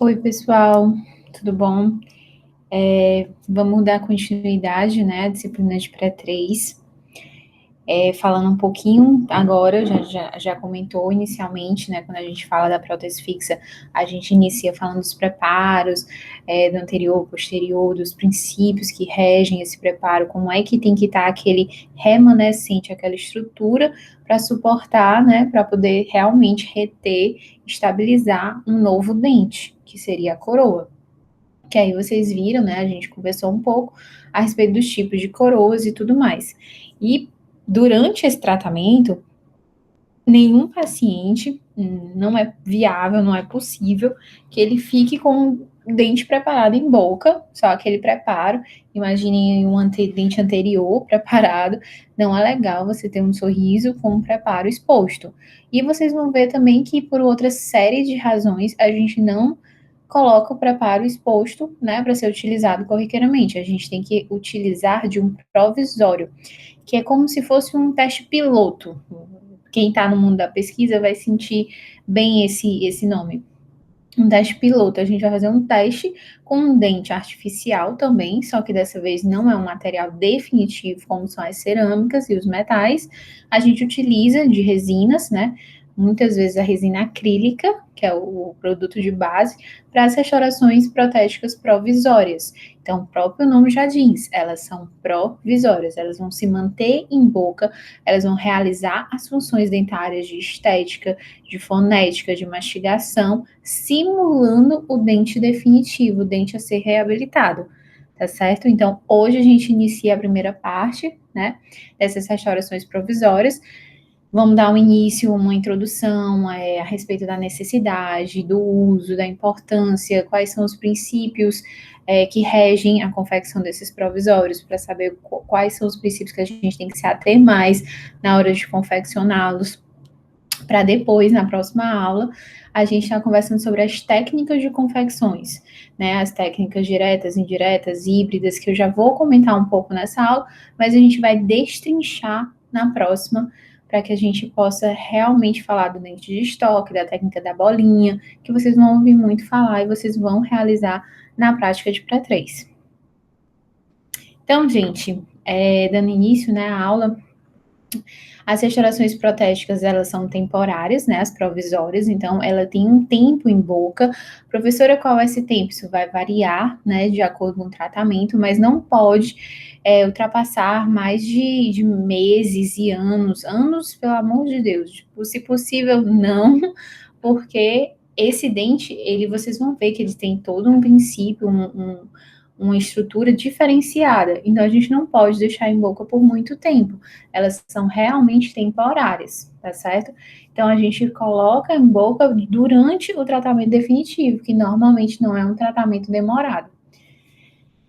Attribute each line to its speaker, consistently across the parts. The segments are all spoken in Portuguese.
Speaker 1: Oi, pessoal, tudo bom? Vamos dar continuidade, né, à disciplina de pré-3, falando um pouquinho agora, já comentou inicialmente, né, quando a gente fala da prótese fixa, a gente inicia falando dos preparos, do anterior, posterior, dos princípios que regem esse preparo, como é que tem que estar aquele remanescente, aquela estrutura para suportar, né, para poder realmente reter, estabilizar um novo dente, que seria a coroa. Que aí vocês viram, né? A gente conversou um pouco a respeito dos tipos de coroas e tudo mais. E durante esse tratamento, nenhum paciente, não é viável, não é possível que ele fique com o dente preparado em boca, só aquele preparo. Imaginem dente anterior preparado. Não é legal você ter um sorriso com um preparo exposto. E vocês vão ver também que, por outra série de razões, a gente não coloca o preparo exposto, né, para ser utilizado corriqueiramente. A gente tem que utilizar de um provisório, que é como se fosse um teste piloto. Quem está no mundo da pesquisa vai sentir bem esse nome. Um teste piloto, a gente vai fazer um teste com um dente artificial também, só que dessa vez não é um material definitivo, como são as cerâmicas e os metais. A gente utiliza de resinas, né? Muitas vezes a resina acrílica, que é o produto de base, para as restaurações protéticas provisórias. Então, o próprio nome já diz, elas são provisórias, elas vão se manter em boca, elas vão realizar as funções dentárias de estética, de fonética, de mastigação, simulando o dente definitivo, o dente a ser reabilitado, tá certo? Então, hoje a gente inicia a primeira parte, né, dessas restaurações provisórias. Vamos dar um início, uma introdução a respeito da necessidade, do uso, da importância, quais são os princípios que regem a confecção desses provisórios, para saber quais são os princípios que a gente tem que se ater mais na hora de confeccioná-los, para depois, na próxima aula, a gente está conversando sobre as técnicas de confecções, né? As técnicas diretas, indiretas, híbridas, que eu já vou comentar um pouco nessa aula, mas a gente vai destrinchar na próxima, para que a gente possa realmente falar do dente de estoque, da técnica da bolinha, que vocês vão ouvir muito falar e vocês vão realizar na prática de pré-3. Então, gente, dando início, né, à aula, as restaurações protéticas, elas são temporárias, né, as provisórias, então ela tem um tempo em boca. Professora, qual é esse tempo? Isso vai variar, né, de acordo com o tratamento, mas não pode ultrapassar mais de meses e anos, pelo amor de Deus, tipo, se possível, não, porque esse dente, vocês vão ver que ele tem todo um princípio, uma estrutura diferenciada. Então, a gente não pode deixar em boca por muito tempo. Elas são realmente temporárias, tá certo? Então, a gente coloca em boca durante o tratamento definitivo, que normalmente não é um tratamento demorado.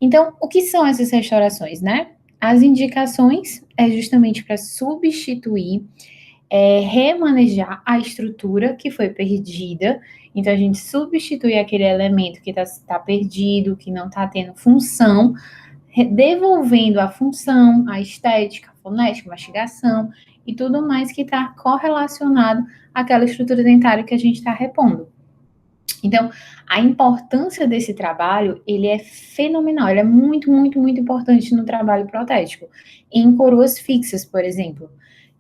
Speaker 1: Então, o que são essas restaurações, né? As indicações é justamente para substituir, remanejar a estrutura que foi perdida. Então, a gente substitui aquele elemento que está perdido, que não está tendo função, devolvendo a função, a estética, a fonética, a mastigação e tudo mais que está correlacionado àquela estrutura dentária que a gente está repondo. Então, a importância desse trabalho, ele é fenomenal, ele é muito, muito, muito importante no trabalho protético. Em coroas fixas, por exemplo.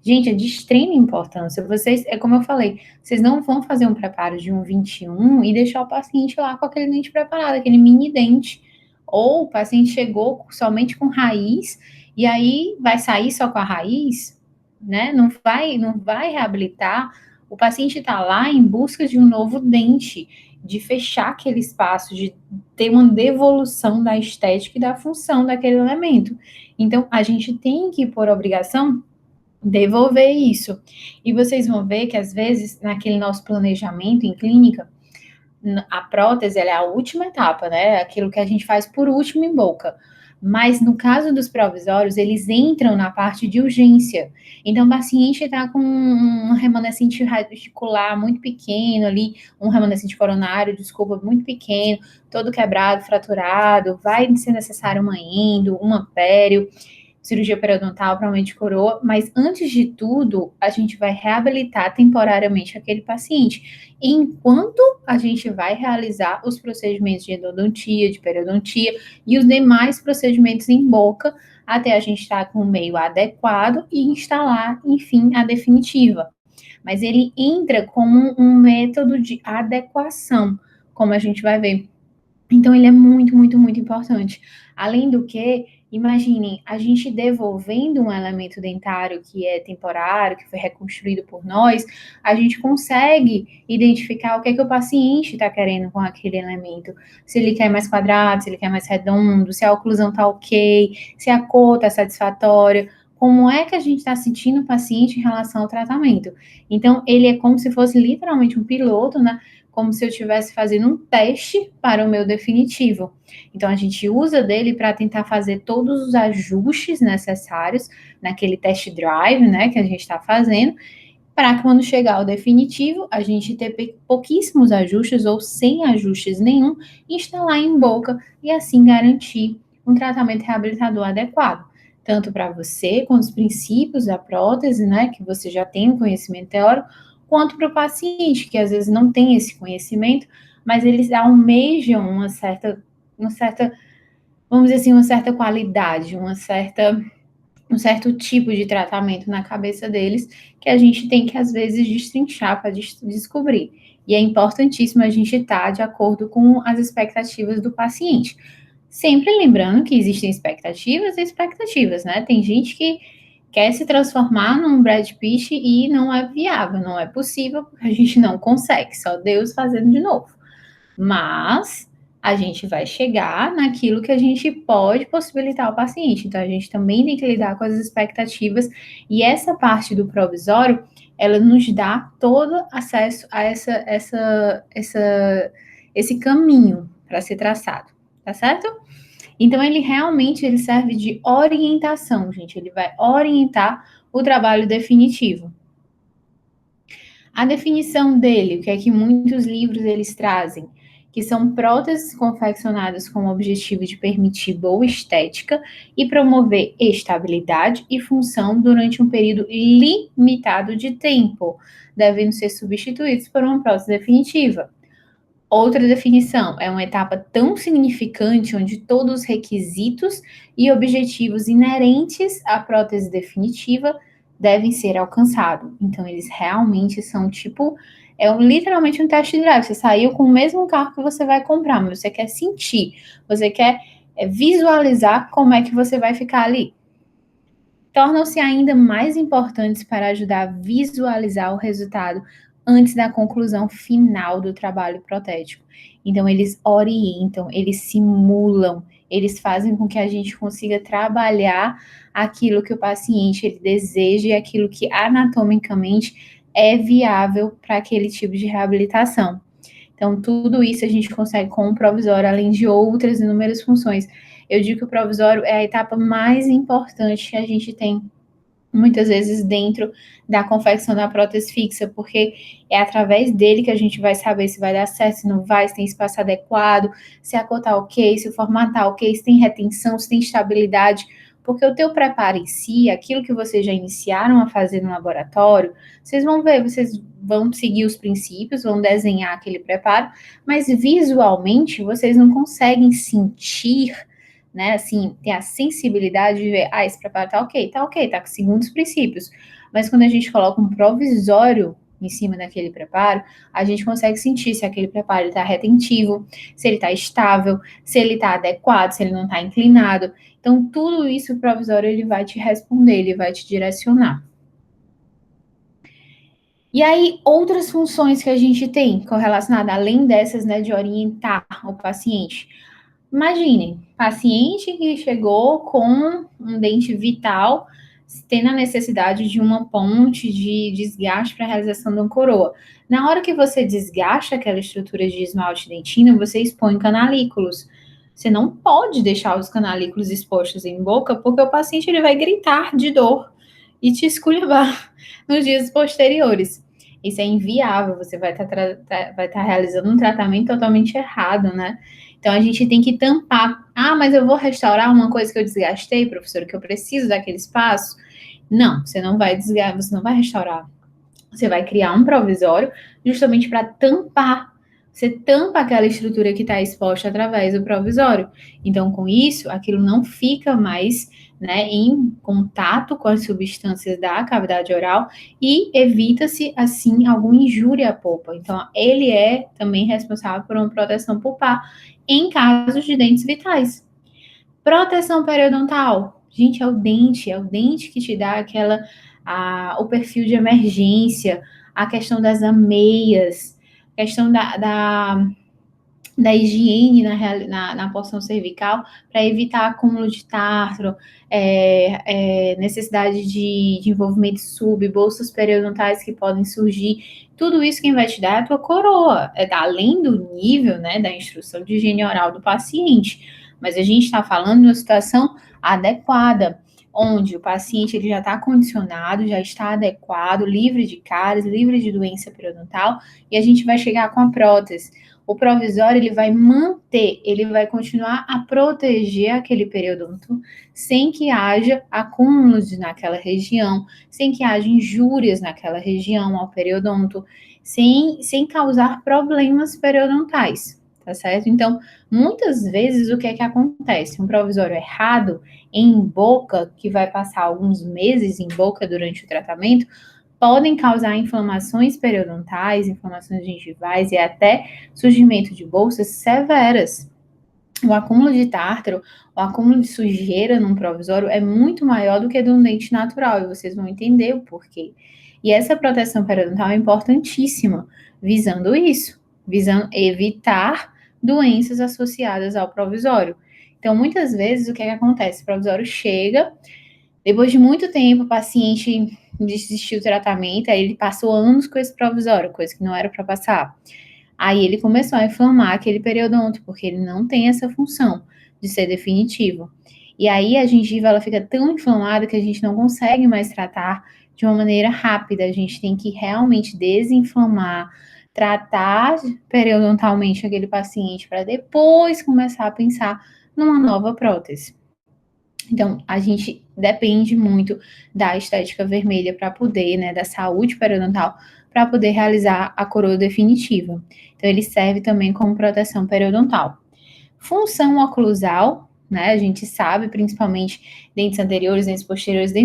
Speaker 1: Gente, é de extrema importância. Vocês, é como eu falei, vocês não vão fazer um preparo de um 21 e deixar o paciente lá com aquele dente preparado, aquele mini dente. Ou o paciente chegou somente com raiz e aí vai sair só com a raiz, né? Não vai reabilitar. O paciente está lá em busca de um novo dente, de fechar aquele espaço, de ter uma devolução da estética e da função daquele elemento. Então, a gente tem que, por obrigação, devolver isso. E vocês vão ver que, às vezes, naquele nosso planejamento em clínica, a prótese ela é a última etapa, né? Aquilo que a gente faz por último em boca. Mas no caso dos provisórios, eles entram na parte de urgência. Então, o paciente está com um remanescente radicular muito pequeno ali, um remanescente coronário, desculpa, muito pequeno, todo quebrado, fraturado, vai ser necessário uma endo, uma pério. cirurgia periodontal, provavelmente coroa, mas antes de tudo, a gente vai reabilitar temporariamente aquele paciente, enquanto a gente vai realizar os procedimentos de endodontia, de periodontia e os demais procedimentos em boca, até a gente estar com o meio adequado e instalar, enfim, a definitiva. Mas ele entra como um método de adequação, como a gente vai ver. Então, ele é muito, muito, muito importante. Além do que, imaginem, a gente devolvendo um elemento dentário que é temporário, que foi reconstruído por nós, a gente consegue identificar o que é que o paciente está querendo com aquele elemento. Se ele quer mais quadrado, se ele quer mais redondo, se a oclusão está ok, se a cor está satisfatória. Como é que a gente está sentindo o paciente em relação ao tratamento? Então, ele é como se fosse literalmente um piloto, né? Como se eu estivesse fazendo um teste para o meu definitivo. Então, a gente usa dele para tentar fazer todos os ajustes necessários naquele test drive, né, que a gente está fazendo, para quando chegar o definitivo, a gente ter pouquíssimos ajustes ou sem ajustes nenhum, instalar em boca e assim garantir um tratamento reabilitador adequado, tanto para você, com os princípios da prótese, né, que você já tem um conhecimento teórico, quanto para o paciente, que às vezes não tem esse conhecimento, mas eles almejam uma certa, vamos dizer assim, uma certa qualidade, um certo tipo de tratamento na cabeça deles, que a gente tem que, às vezes, destrinchar para descobrir. E é importantíssimo a gente estar de acordo com as expectativas do paciente. Sempre lembrando que existem expectativas e expectativas, né? Tem gente que quer se transformar num Brad Pitt e não é viável, não é possível, porque a gente não consegue, só Deus fazendo de novo. Mas a gente vai chegar naquilo que a gente pode possibilitar ao paciente. Então, a gente também tem que lidar com as expectativas, e essa parte do provisório, ela nos dá todo acesso a esse caminho para ser traçado, tá certo? Então, ele serve de orientação, gente. Ele vai orientar o trabalho definitivo. A definição dele, o que é que muitos livros eles trazem, que são próteses confeccionadas com o objetivo de permitir boa estética e promover estabilidade e função durante um período limitado de tempo, devendo ser substituídos por uma prótese definitiva. Outra definição é uma etapa tão significante onde todos os requisitos e objetivos inerentes à prótese definitiva devem ser alcançados. Então, eles realmente são literalmente um test drive. Você saiu com o mesmo carro que você vai comprar, mas você quer sentir, você quer visualizar como é que você vai ficar ali. Tornam-se ainda mais importantes para ajudar a visualizar o resultado antes da conclusão final do trabalho protético. Então, eles orientam, eles simulam, eles fazem com que a gente consiga trabalhar aquilo que o paciente ele deseja e aquilo que anatomicamente é viável para aquele tipo de reabilitação. Então, tudo isso a gente consegue com o provisório, além de outras inúmeras funções. Eu digo que o provisório é a etapa mais importante que a gente tem muitas vezes dentro da confecção da prótese fixa, porque é através dele que a gente vai saber se vai dar certo, se não vai, se tem espaço adequado, se a cor tá ok, se o formato tá ok, se tem retenção, se tem estabilidade, porque o teu preparo em si, aquilo que vocês já iniciaram a fazer no laboratório, vocês vão ver, vocês vão seguir os princípios, vão desenhar aquele preparo, mas visualmente vocês não conseguem sentir, né, assim, ter a sensibilidade de ver, esse preparo tá ok, tá segundo os princípios. Mas quando a gente coloca um provisório em cima daquele preparo, a gente consegue sentir se aquele preparo está retentivo, se ele está estável, se ele está adequado, se ele não está inclinado. Então, tudo isso o provisório ele vai te responder, ele vai te direcionar. E aí, outras funções que a gente tem correlacionadas, além dessas, né, de orientar o paciente. Imaginem, paciente que chegou com um dente vital, tendo a necessidade de uma ponte de desgaste para a realização de uma coroa. Na hora que você desgasta aquela estrutura de esmalte dentina, você expõe canalículos. Você não pode deixar os canalículos expostos em boca, porque o paciente ele vai gritar de dor e te esculhambar nos dias posteriores. Isso é inviável, você vai estar realizando um tratamento totalmente errado, né? Então, a gente tem que tampar. Ah, mas eu vou restaurar uma coisa que eu desgastei, professor, que eu preciso daquele espaço? Não, você não vai desgastar, você não vai restaurar. Você vai criar um provisório justamente para tampar. Você tampa aquela estrutura que está exposta através do provisório. Então, com isso, aquilo não fica mais, né, em contato com as substâncias da cavidade oral e evita-se, assim, alguma injúria à polpa. Então, ele é também responsável por uma proteção pulpar em casos de dentes vitais. Proteção periodontal. Gente, é o dente que te dá o perfil de emergência, a questão das ameias, a questão da higiene na porção cervical, para evitar acúmulo de tártaro, necessidade de envolvimento sub, bolsas periodontais que podem surgir. Tudo isso quem vai te dar é a tua coroa, além do nível, né, da instrução de higiene oral do paciente. Mas a gente está falando de uma situação adequada, onde o paciente ele já está condicionado, já está adequado, livre de cáries, livre de doença periodontal, e a gente vai chegar com a prótese. O provisório ele vai manter, ele vai continuar a proteger aquele periodonto sem que haja acúmulos naquela região, sem que haja injúrias naquela região ao periodonto, sem causar problemas periodontais, tá certo? Então, muitas vezes o que é que acontece? Um provisório errado em boca, que vai passar alguns meses em boca durante o tratamento, podem causar inflamações periodontais, inflamações gengivais e até surgimento de bolsas severas. O acúmulo de tártaro, o acúmulo de sujeira num provisório é muito maior do que de um dente natural, e vocês vão entender o porquê. E essa proteção periodontal é importantíssima, visando isso, visando evitar doenças associadas ao provisório. Então, muitas vezes, o que é que acontece? O provisório chega, depois de muito tempo, o paciente desistiu do tratamento, aí ele passou anos com esse provisório, coisa que não era para passar. Aí ele começou a inflamar aquele periodonto, porque ele não tem essa função de ser definitivo. E aí a gengiva ela fica tão inflamada que a gente não consegue mais tratar de uma maneira rápida. A gente tem que realmente desinflamar, tratar periodontalmente aquele paciente para depois começar a pensar numa nova prótese. Então, a gente depende muito da estética vermelha para poder, né, da saúde periodontal, para poder realizar a coroa definitiva. Então, ele serve também como proteção periodontal. Função oclusal, né, a gente sabe, principalmente dentes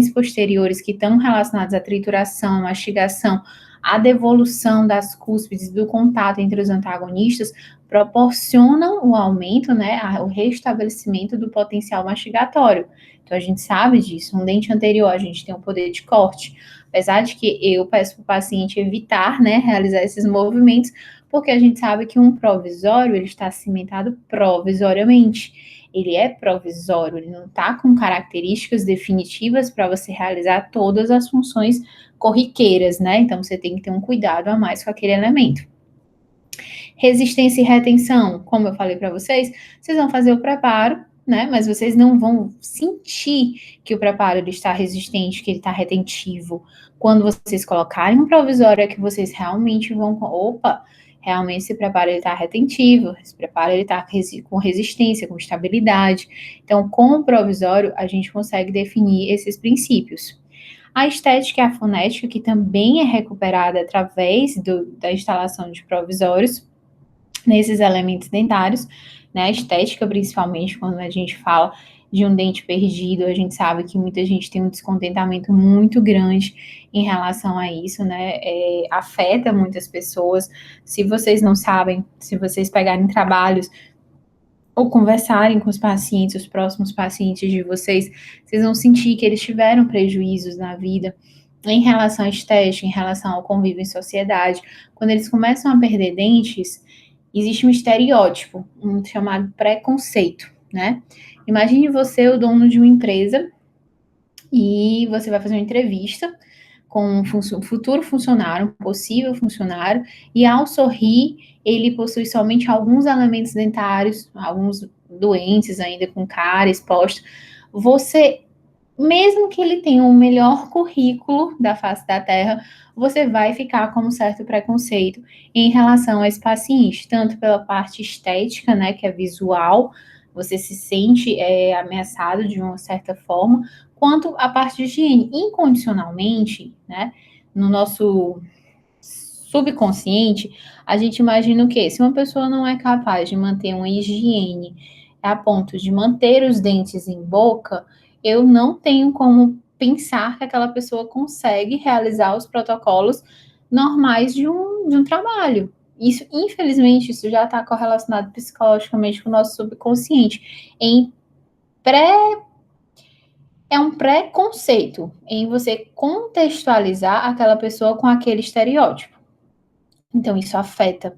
Speaker 1: posteriores que estão relacionados à trituração, mastigação, a devolução das cúspides do contato entre os antagonistas, proporcionam o aumento, né, o restabelecimento do potencial mastigatório. Então, a gente sabe disso. Um dente anterior, a gente tem um poder de corte. Apesar de que eu peço para o paciente evitar, né, realizar esses movimentos, porque a gente sabe que um provisório, ele está cimentado provisoriamente. Ele é provisório, ele não está com características definitivas para você realizar todas as funções corriqueiras, né? Então, você tem que ter um cuidado a mais com aquele elemento. Resistência e retenção, como eu falei para vocês vão fazer o preparo, né? Mas vocês não vão sentir que o preparo ele está resistente, que ele está retentivo. Quando vocês colocarem um provisório é que vocês realmente vão, realmente esse preparo ele está retentivo, esse preparo ele está com resistência, com estabilidade. Então, com o provisório a gente consegue definir esses princípios. A estética e a fonética, que também é recuperada através da instalação de provisórios nesses elementos dentários, né? A estética, principalmente, quando a gente fala de um dente perdido, a gente sabe que muita gente tem um descontentamento muito grande em relação a isso, né? Afeta muitas pessoas. Se vocês não sabem, se vocês pegarem trabalhos ou conversarem com os pacientes, os próximos pacientes de vocês, vocês vão sentir que eles tiveram prejuízos na vida em relação à estética, em relação ao convívio em sociedade. Quando eles começam a perder dentes, existe um estereótipo, um chamado preconceito, né? Imagine você, o dono de uma empresa, e você vai fazer uma entrevista com um futuro funcionário, um possível funcionário, e ao sorrir, ele possui somente alguns elementos dentários, alguns doentes ainda com cárie exposta. Você mesmo que ele tenha o melhor currículo da face da Terra, você vai ficar com um certo preconceito em relação a esse paciente, tanto pela parte estética, né, que é visual, você se sente ameaçado de uma certa forma, quanto a parte de higiene. Incondicionalmente, né, no nosso subconsciente, a gente imagina o quê? Se uma pessoa não é capaz de manter uma higiene a ponto de manter os dentes em boca, eu não tenho como pensar que aquela pessoa consegue realizar os protocolos normais de um trabalho. Isso, infelizmente, isso já está correlacionado psicologicamente com o nosso subconsciente. Em pré, é um preconceito em você contextualizar aquela pessoa com aquele estereótipo. Então, isso afeta.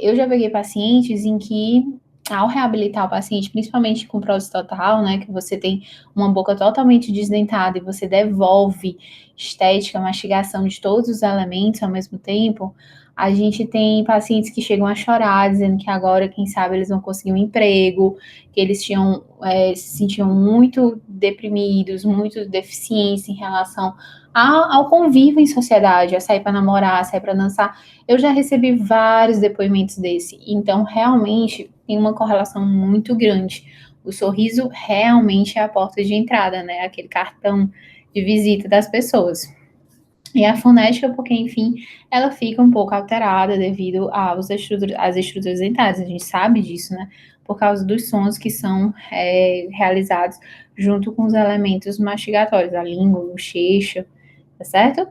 Speaker 1: Eu já peguei pacientes em que, ao reabilitar o paciente, principalmente com prótese total, né, que você tem uma boca totalmente desdentada e você devolve estética, mastigação de todos os elementos ao mesmo tempo, a gente tem pacientes que chegam a chorar, dizendo que agora, quem sabe, eles vão conseguir um emprego, que eles se sentiam muito deprimidos, muito deficientes em relação ao convívio em sociedade, a sair para namorar, a sair para dançar. Eu já recebi vários depoimentos desse, então realmente tem uma correlação muito grande. O sorriso realmente é a porta de entrada, né? Aquele cartão de visita das pessoas. E a fonética, porque, enfim, ela fica um pouco alterada devido às estruturas dentárias. A gente sabe disso, né? Por causa dos sons que são realizados junto com os elementos mastigatórios, a língua, o bochecha, tá certo?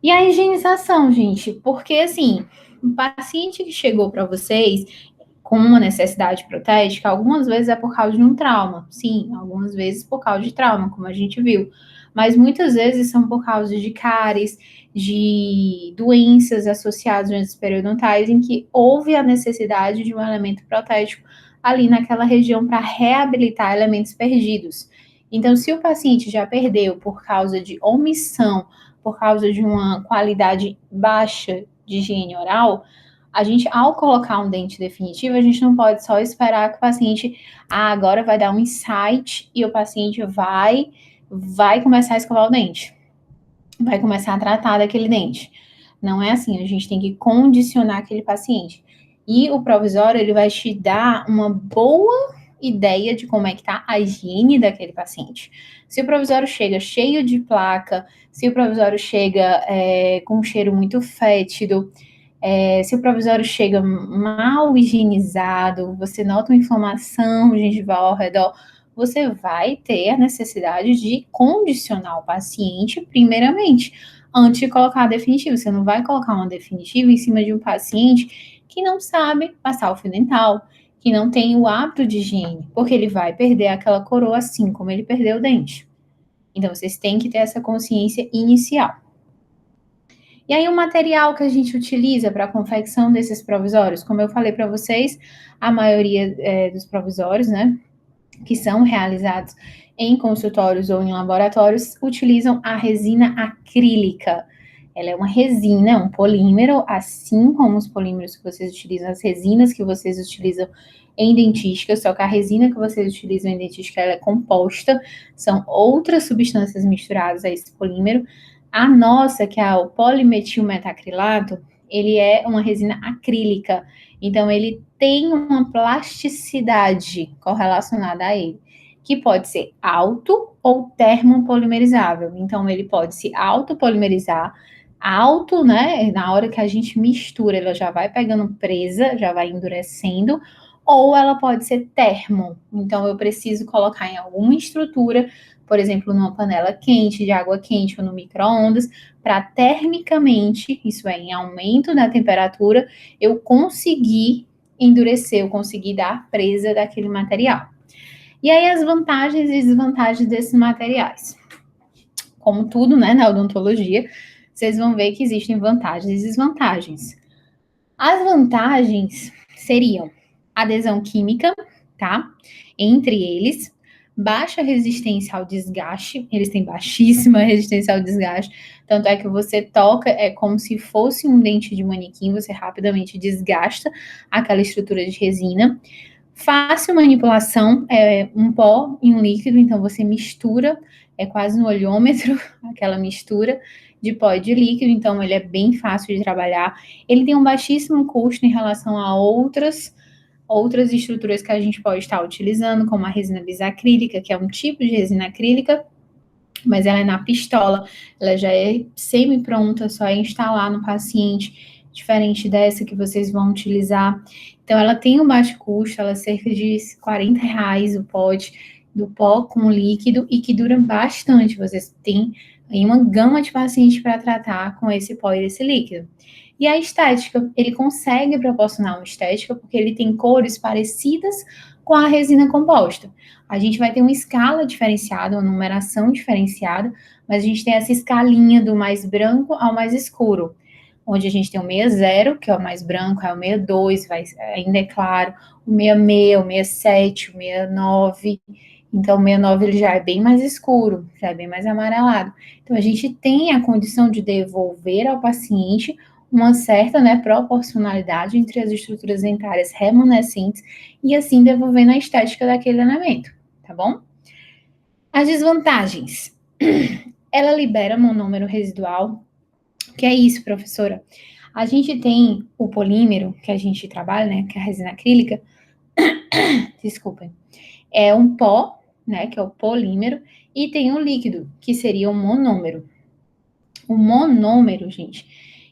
Speaker 1: E a higienização, gente, porque assim, um paciente que chegou para vocês com uma necessidade protética, algumas vezes é por causa de um trauma. Sim, algumas vezes por causa de trauma, como a gente viu. Mas muitas vezes são por causa de cáries, de doenças associadas às periodontais, em que houve a necessidade de um elemento protético ali naquela região para reabilitar elementos perdidos. Então, se o paciente já perdeu por causa de omissão, por causa de uma qualidade baixa de higiene oral, a gente, ao colocar um dente definitivo, a gente não pode só esperar que o paciente, agora vai dar um insight e o paciente vai começar a escovar o dente, vai começar a tratar daquele dente. Não é assim, a gente tem que condicionar aquele paciente. E o provisório, ele vai te dar uma boa ideia de como é que tá a higiene daquele paciente. Se o provisório chega cheio de placa, se o provisório chega com um cheiro muito fétido, se o provisório chega mal higienizado, você nota uma inflamação gengival ao redor, você vai ter a necessidade de condicionar o paciente, primeiramente, antes de colocar a definitiva. Você não vai colocar uma definitiva em cima de um paciente que não sabe passar o fio dental, que não tem o hábito de higiene, porque ele vai perder aquela coroa assim como ele perdeu o dente. Então, vocês têm que ter essa consciência inicial. E aí, o material que a gente utiliza para a confecção desses provisórios, como eu falei para vocês, a maioria dos provisórios, né, que são realizados em consultórios ou em laboratórios, utilizam a resina acrílica. Ela é uma resina, um polímero, assim como os polímeros que vocês utilizam, as resinas que vocês utilizam em dentística, só que a resina que vocês utilizam em dentística, ela é composta, são outras substâncias misturadas a esse polímero. A nossa, que é o polimetilmetacrilato, ele é uma resina acrílica, então ele tem uma plasticidade correlacionada a ele, que pode ser auto ou termopolimerizável. Então ele pode se autopolimerizar, auto, né? Na hora que a gente mistura, ela já vai pegando presa, já vai endurecendo, ou ela pode ser termo. Então eu preciso colocar em alguma estrutura, por exemplo, numa panela quente, de água quente ou no micro-ondas, para termicamente, isso é, em aumento da temperatura, eu conseguir endurecer, eu conseguir dar presa daquele material. E aí as vantagens e desvantagens desses materiais. Como tudo, né, na odontologia, vocês vão ver que existem vantagens e desvantagens. As vantagens seriam adesão química, tá? Entre eles, baixa resistência ao desgaste, eles têm baixíssima resistência ao desgaste, tanto é que você toca, é como se fosse um dente de manequim, você rapidamente desgasta aquela estrutura de resina. Fácil manipulação, é um pó e um líquido, então você mistura, é quase no olhômetro, aquela mistura de pó e de líquido, então ele é bem fácil de trabalhar. Ele tem um baixíssimo custo em relação a outras estruturas que a gente pode estar utilizando, como a resina bisacrílica, que é um tipo de resina acrílica, mas ela é na pistola, ela já é semi-pronta, só é instalar no paciente, diferente dessa que vocês vão utilizar. Então, ela tem um baixo custo, ela é cerca de R$ 40 o pote do pó com líquido e que dura bastante. Vocês têm aí uma gama de pacientes para tratar com esse pó e esse líquido. E a estética, ele consegue proporcionar uma estética porque ele tem cores parecidas com a resina composta. A gente vai ter uma escala diferenciada, uma numeração diferenciada, mas a gente tem essa escalinha do mais branco ao mais escuro, onde a gente tem o 60, que é o mais branco, é o 62, ainda é claro, o 66, o 67, o 69. Então, o 69 ele já é bem mais escuro, já é bem mais amarelado. Então, a gente tem a condição de devolver ao paciente uma certa, né, proporcionalidade entre as estruturas dentárias remanescentes e assim devolvendo a estética daquele elemento, tá bom? As desvantagens. Ela libera monômero residual. O que é isso, professora? A gente tem o polímero que a gente trabalha, né, que é a resina acrílica. Desculpem. É um pó, né, que é o polímero, e tem o líquido, que seria o monômero. O monômero, gente,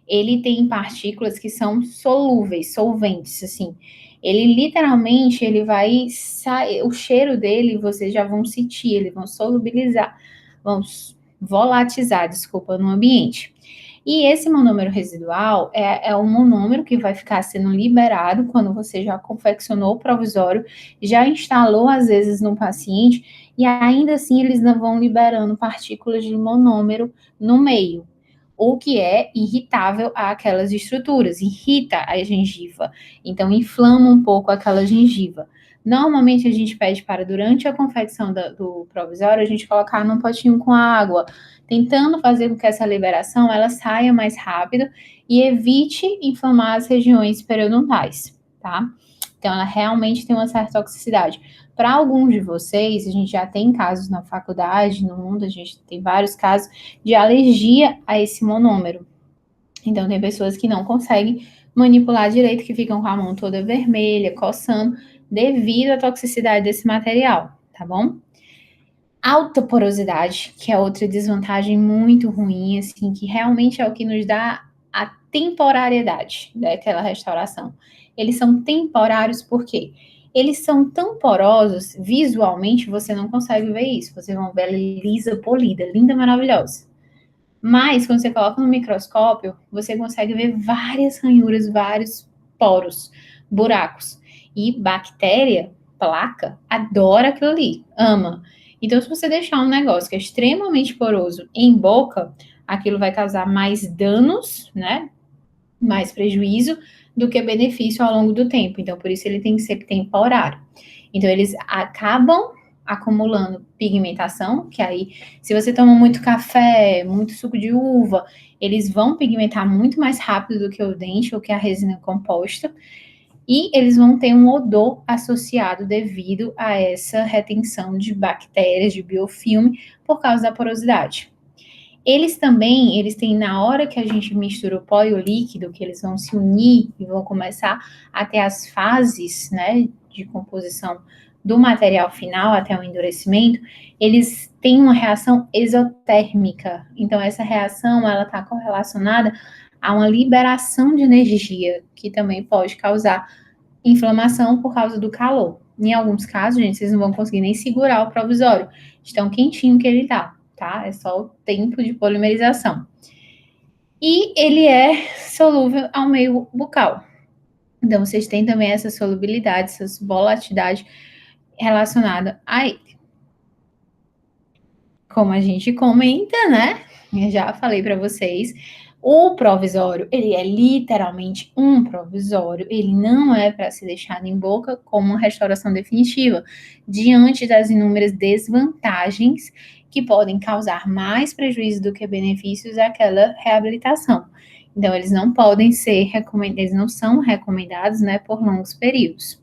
Speaker 1: ele tem partículas que são solúveis, solventes, assim. Ele literalmente, ele vai sair, o cheiro dele vocês já vão sentir, eles vão solubilizar, vão volatilizar, desculpa, no ambiente. E esse monômero residual é um monômero que vai ficar sendo liberado quando você já confeccionou o provisório, já instalou às vezes no paciente, e ainda assim eles não vão liberando partículas de monômero no meio, o que é irritável àquelas estruturas, irrita a gengiva, então inflama um pouco aquela gengiva. Normalmente a gente pede para, durante a confecção do provisório, a gente colocar num potinho com água, tentando fazer com que essa liberação ela saia mais rápido e evite inflamar as regiões periodontais, tá? Então, ela realmente tem uma certa toxicidade. Para alguns de vocês, a gente já tem casos na faculdade, no mundo, a gente tem vários casos de alergia a esse monômero. Então, tem pessoas que não conseguem manipular direito, que ficam com a mão toda vermelha, coçando, devido à toxicidade desse material, tá bom? Alta porosidade, que é outra desvantagem muito ruim, assim, que realmente é o que nos dá a temporariedade daquela restauração. Eles são temporários porque eles são tão porosos, visualmente você não consegue ver isso. Vocês vão ver ela lisa, polida, linda, maravilhosa. Mas quando você coloca no microscópio, você consegue ver várias ranhuras, vários poros, buracos. E bactéria, placa, adora aquilo ali, ama. Então, se você deixar um negócio que é extremamente poroso em boca, aquilo vai causar mais danos, né? Mais prejuízo do que benefício ao longo do tempo. Então, por isso ele tem que ser temporário. Então, eles acabam acumulando pigmentação, que aí, se você toma muito café, muito suco de uva, eles vão pigmentar muito mais rápido do que o dente ou que a resina composta, e eles vão ter um odor associado devido a essa retenção de bactérias, de biofilme, por causa da porosidade. Eles também, eles têm, na hora que a gente mistura o pó e o líquido, que eles vão se unir e vão começar a ter as fases, né, de composição do material final até o endurecimento, eles têm uma reação exotérmica. Então, essa reação, ela está correlacionada a uma liberação de energia, que também pode causar inflamação por causa do calor. Em alguns casos, gente, vocês não vão conseguir nem segurar o provisório, de tão quentinho que ele tá? É só o tempo de polimerização. E ele é solúvel ao meio bucal. Então, vocês têm também essa solubilidade, essa volatilidade relacionada a ele. Como a gente comenta, né? Eu já falei para vocês, o provisório, ele é literalmente um provisório, ele não é para ser deixado em boca como uma restauração definitiva, diante das inúmeras desvantagens que podem causar mais prejuízo do que benefícios àquela reabilitação. Então, eles não podem ser recomendados, eles não são recomendados, né, por longos períodos.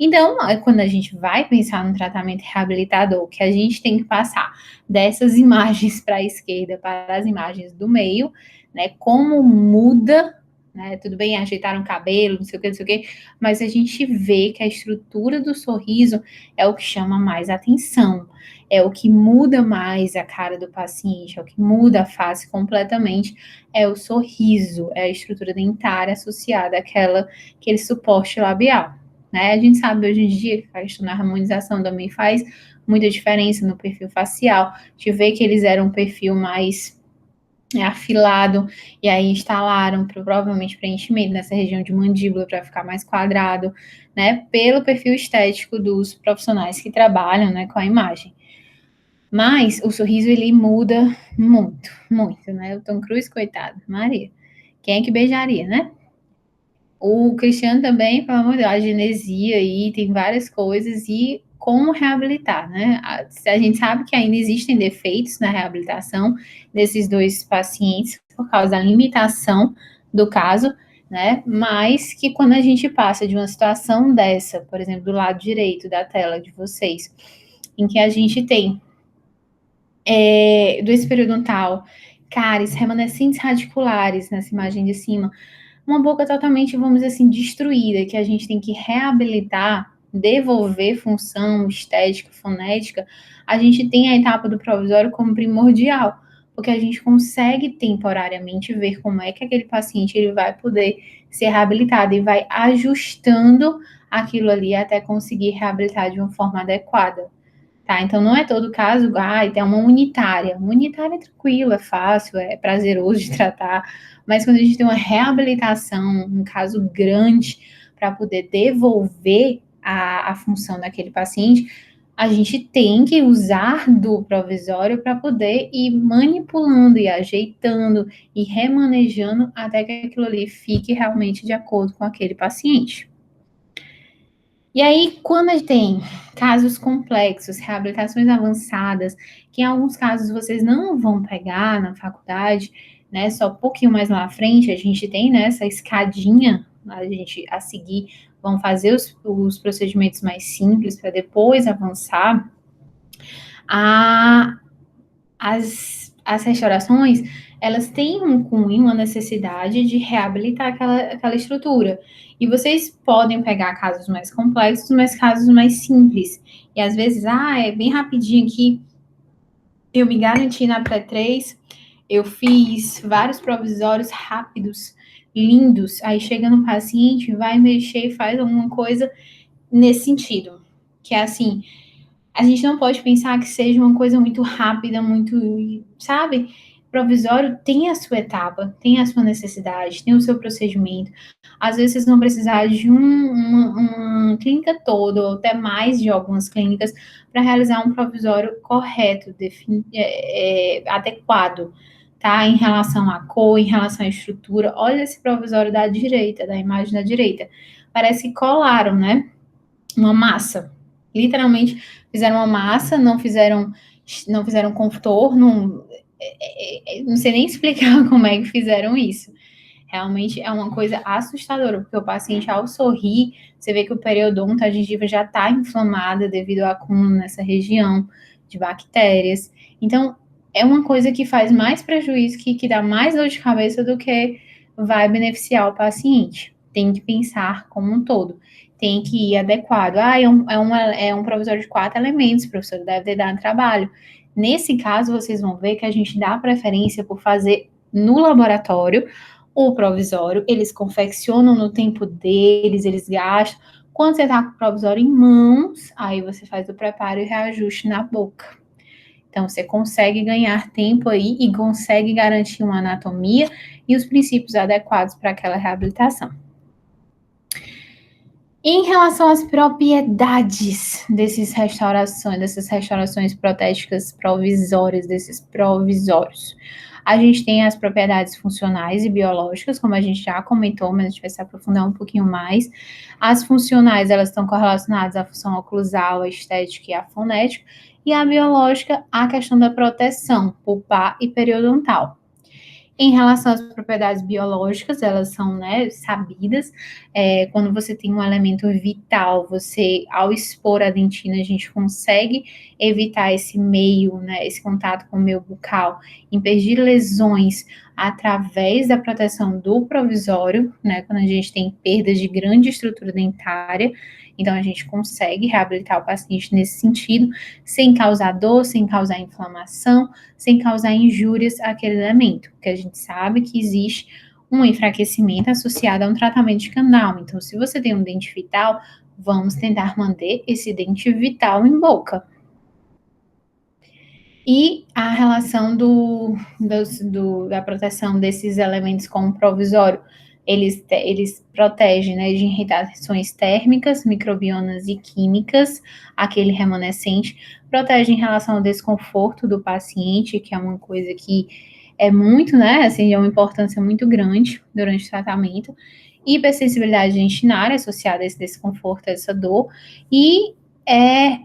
Speaker 1: Então, quando a gente vai pensar no tratamento reabilitador, que a gente tem que passar dessas imagens para a esquerda para as imagens do meio, né? Como muda, né? Tudo bem, ajeitaram o cabelo, não sei o que, não sei o que, mas a gente vê que a estrutura do sorriso é o que chama mais atenção, é o que muda mais a cara do paciente, é o que muda a face completamente, é o sorriso, é a estrutura dentária associada aquele suporte labial. Né? A gente sabe hoje em dia que a questão da harmonização também faz muita diferença no perfil facial. A gente vê que eles eram um perfil mais afilado, e aí instalaram provavelmente preenchimento nessa região de mandíbula para ficar mais quadrado, né? Pelo perfil estético dos profissionais que trabalham, né, com a imagem. Mas o sorriso ele muda muito, muito, né? O Tom Cruise, coitado, Maria. Quem é que beijaria, né? O Cristiano também, pelo amor de Deus, a genesia aí, tem várias coisas, e como reabilitar, né? A gente sabe que ainda existem defeitos na reabilitação desses dois pacientes por causa da limitação do caso, né? Mas que quando a gente passa de uma situação dessa, por exemplo, do lado direito da tela de vocês, em que a gente tem do periodontal, cáries, remanescentes radiculares nessa imagem de cima, uma boca totalmente, vamos dizer assim, destruída, que a gente tem que reabilitar, devolver função estética, fonética, a gente tem a etapa do provisório como primordial, porque a gente consegue temporariamente ver como é que aquele paciente ele vai poder ser reabilitado e vai ajustando aquilo ali até conseguir reabilitar de uma forma adequada. Tá, então não é todo caso, tem uma unitária. Uma unitária é tranquila, é fácil, é prazeroso de tratar, mas quando a gente tem uma reabilitação, um caso grande, para poder devolver a função daquele paciente, a gente tem que usar do provisório para poder ir manipulando e ajeitando e remanejando até que aquilo ali fique realmente de acordo com aquele paciente. E aí, quando a gente tem casos complexos, reabilitações avançadas, que em alguns casos vocês não vão pegar na faculdade, né? Só um pouquinho mais lá na frente, a gente tem, né, essa escadinha a gente a seguir, vão fazer os procedimentos mais simples para depois avançar. As restaurações, elas têm um cunho, uma necessidade de reabilitar aquela estrutura. E vocês podem pegar casos mais complexos, mas casos mais simples. E às vezes, é bem rapidinho aqui, eu me garanti na pré-3, eu fiz vários provisórios rápidos, lindos. Aí chega no paciente, vai mexer e faz alguma coisa nesse sentido. Que é assim, a gente não pode pensar que seja uma coisa muito rápida, muito, sabe? Provisório tem a sua etapa, tem a sua necessidade, tem o seu procedimento. Às vezes vocês vão precisar de uma clínica toda, ou até mais de algumas clínicas, para realizar um provisório correto, adequado, tá? Em relação à cor, em relação à estrutura. Olha esse provisório da direita, da imagem da direita. Parece que colaram, né? Uma massa. Literalmente fizeram uma massa, não fizeram contorno, não sei nem explicar como é que fizeram isso. Realmente é uma coisa assustadora, porque o paciente, ao sorrir, você vê que o periodonto, a gengiva já está inflamada devido ao acúmulo nessa região de bactérias. Então, é uma coisa que faz mais prejuízo, que dá mais dor de cabeça do que vai beneficiar o paciente. Tem que pensar como um todo. Tem que ir adequado. É um provisório de 4 elementos, professor, deve ter dado trabalho. Nesse caso, vocês vão ver que a gente dá preferência por fazer no laboratório o provisório, eles confeccionam no tempo deles, eles gastam. Quando você tá com o provisório em mãos, aí você faz o preparo e reajuste na boca. Então, você consegue ganhar tempo aí e consegue garantir uma anatomia e os princípios adequados para aquela reabilitação. Em relação às propriedades dessas restaurações protéticas provisórias, desses provisórios, a gente tem as propriedades funcionais e biológicas, como a gente já comentou, mas a gente vai se aprofundar um pouquinho mais. As funcionais, elas estão correlacionadas à função oclusal, à estética e à fonética, e a biológica, a questão da proteção pulpar e periodontal. Em relação às propriedades biológicas, elas são, né, sabidas. Quando você tem um elemento vital, você, ao expor a dentina, a gente consegue evitar esse meio, né, esse contato com o meio bucal, impedir lesões através da proteção do provisório, né, quando a gente tem perdas de grande estrutura dentária. Então, a gente consegue reabilitar o paciente nesse sentido, sem causar dor, sem causar inflamação, sem causar injúrias àquele elemento, porque a gente sabe que existe um enfraquecimento associado a um tratamento de canal. Então, se você tem um dente vital, vamos tentar manter esse dente vital em boca. E a relação da proteção desses elementos com o provisório, eles protegem, né, de irritações térmicas, microbionas e químicas, aquele remanescente, protege em relação ao desconforto do paciente, que é uma coisa que é muito, né, assim, é uma importância muito grande durante o tratamento, hipersensibilidade dentinária associada a esse desconforto, a essa dor, e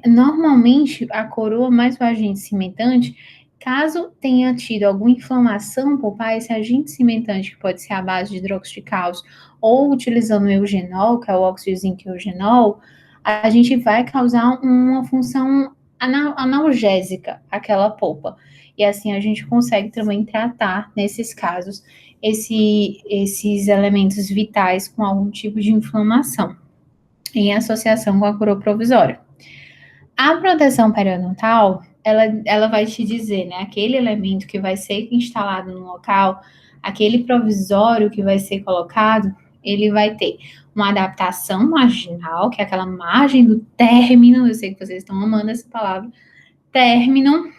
Speaker 1: normalmente a coroa mais o agente cimentante, caso tenha tido alguma inflamação pulpar, esse agente cimentante, que pode ser a base de hidróxido de cálcio, ou utilizando o eugenol, que é o óxido de zinco eugenol, a gente vai causar uma função analgésica àquela polpa. E assim a gente consegue também tratar, nesses casos, esses elementos vitais com algum tipo de inflamação, em associação com a coroa provisória. A proteção periodontal, ela vai te dizer, né, aquele elemento que vai ser instalado no local, aquele provisório que vai ser colocado, ele vai ter uma adaptação marginal, que é aquela margem do término, eu sei que vocês estão amando essa palavra, término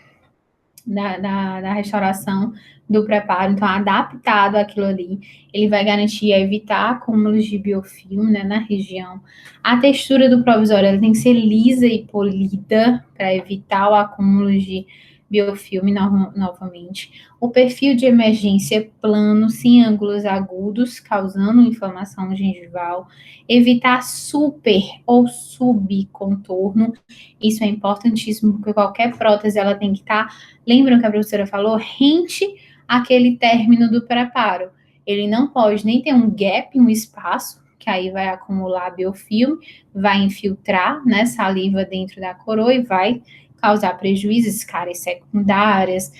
Speaker 1: da restauração do preparo, então adaptado àquilo ali, ele vai garantir evitar acúmulos de biofilme, né, na região. A textura do provisório ela tem que ser lisa e polida para evitar o acúmulo de biofilme novamente. O perfil de emergência é plano, sem ângulos agudos, causando inflamação gengival. Evitar super ou subcontorno, isso é importantíssimo, porque qualquer prótese ela tem que estar, lembram que a professora falou, rente aquele término do preparo. Ele não pode nem ter um gap, um espaço, que aí vai acumular biofilme, vai infiltrar, né, saliva dentro da coroa e vai causar prejuízos, cáries secundárias,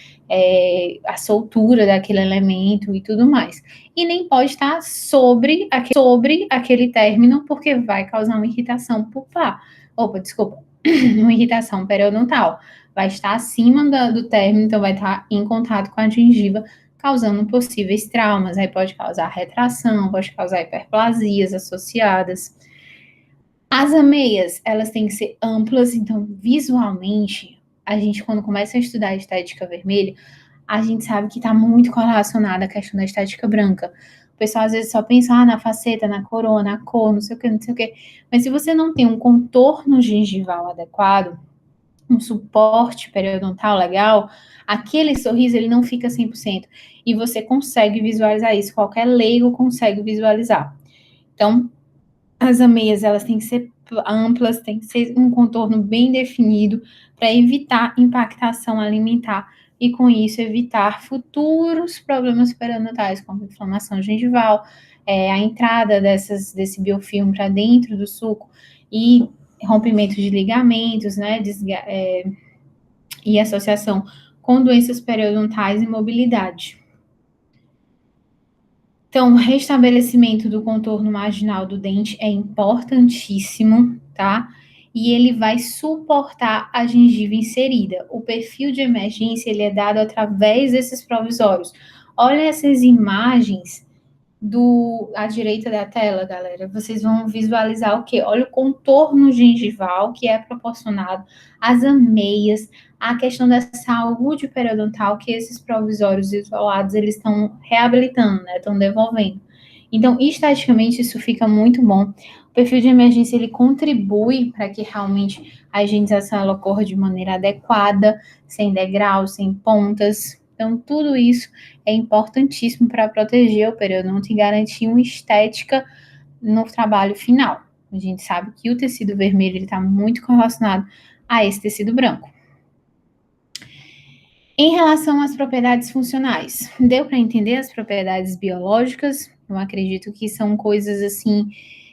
Speaker 1: a soltura daquele elemento e tudo mais. E nem pode estar sobre aquele término, porque vai causar uma irritação pulpar. Uma irritação periodontal. Vai estar acima do término, então vai estar em contato com a gengiva, causando possíveis traumas. Aí pode causar retração, pode causar hiperplasias associadas. As ameias, elas têm que ser amplas, então visualmente, a gente quando começa a estudar a estética vermelha, a gente sabe que está muito correlacionada à questão da estética branca. O pessoal às vezes só pensa na faceta, na coroa, na cor, não sei o que, não sei o que. Mas se você não tem um contorno gengival adequado, um suporte periodontal legal, aquele sorriso ele não fica 100%. E você consegue visualizar isso, qualquer leigo consegue visualizar. Então, as ameias, elas têm que ser amplas, tem que ser um contorno bem definido para evitar impactação alimentar e, com isso, evitar futuros problemas periodontais, como inflamação gengival, a entrada desse biofilme para dentro do suco e rompimento de ligamentos, né, e associação com doenças periodontais e mobilidade. Então, o restabelecimento do contorno marginal do dente é importantíssimo, tá? E ele vai suportar a gengiva inserida. O perfil de emergência, ele é dado através desses provisórios. Olha essas imagens à direita da tela, galera. Vocês vão visualizar o quê? Olha o contorno gengival que é proporcionado, as ameias, a questão da saúde periodontal que esses provisórios isolados eles estão reabilitando, né? Estão devolvendo. Então, esteticamente, isso fica muito bom. O perfil de emergência ele contribui para que realmente a higienização ela ocorra de maneira adequada, sem degraus, sem pontas. Então, tudo isso é importantíssimo para proteger o periodonto e garantir uma estética no trabalho final. A gente sabe que o tecido vermelho está muito correlacionado a esse tecido branco. Em relação às propriedades funcionais, deu para entender as propriedades biológicas? Eu acredito que são coisas assim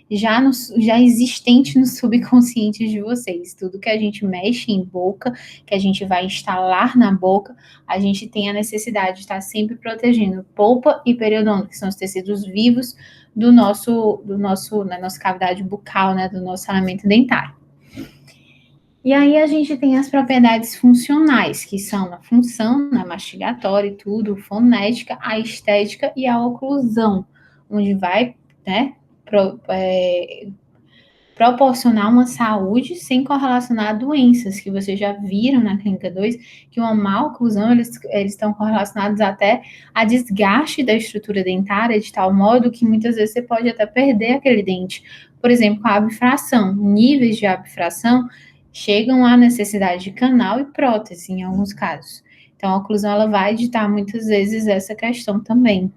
Speaker 1: já existentes no subconsciente de vocês. Tudo que a gente mexe em boca, que a gente vai instalar na boca, a gente tem a necessidade de estar sempre protegendo polpa e periodonto, que são os tecidos vivos na nossa cavidade bucal, né, do nosso alimento dentário. E aí a gente tem as propriedades funcionais, que são a função, né, mastigatória e tudo, fonética, a estética e a oclusão, onde vai, né, proporcionar uma saúde sem correlacionar a doenças, que vocês já viram na Clínica 2, que uma má oclusão, eles estão correlacionados até a desgaste da estrutura dentária, de tal modo que muitas vezes você pode até perder aquele dente. Por exemplo, com a abfração, níveis de abfração chegam à necessidade de canal e prótese, em alguns casos. Então, a oclusão, ela vai ditar muitas vezes essa questão também.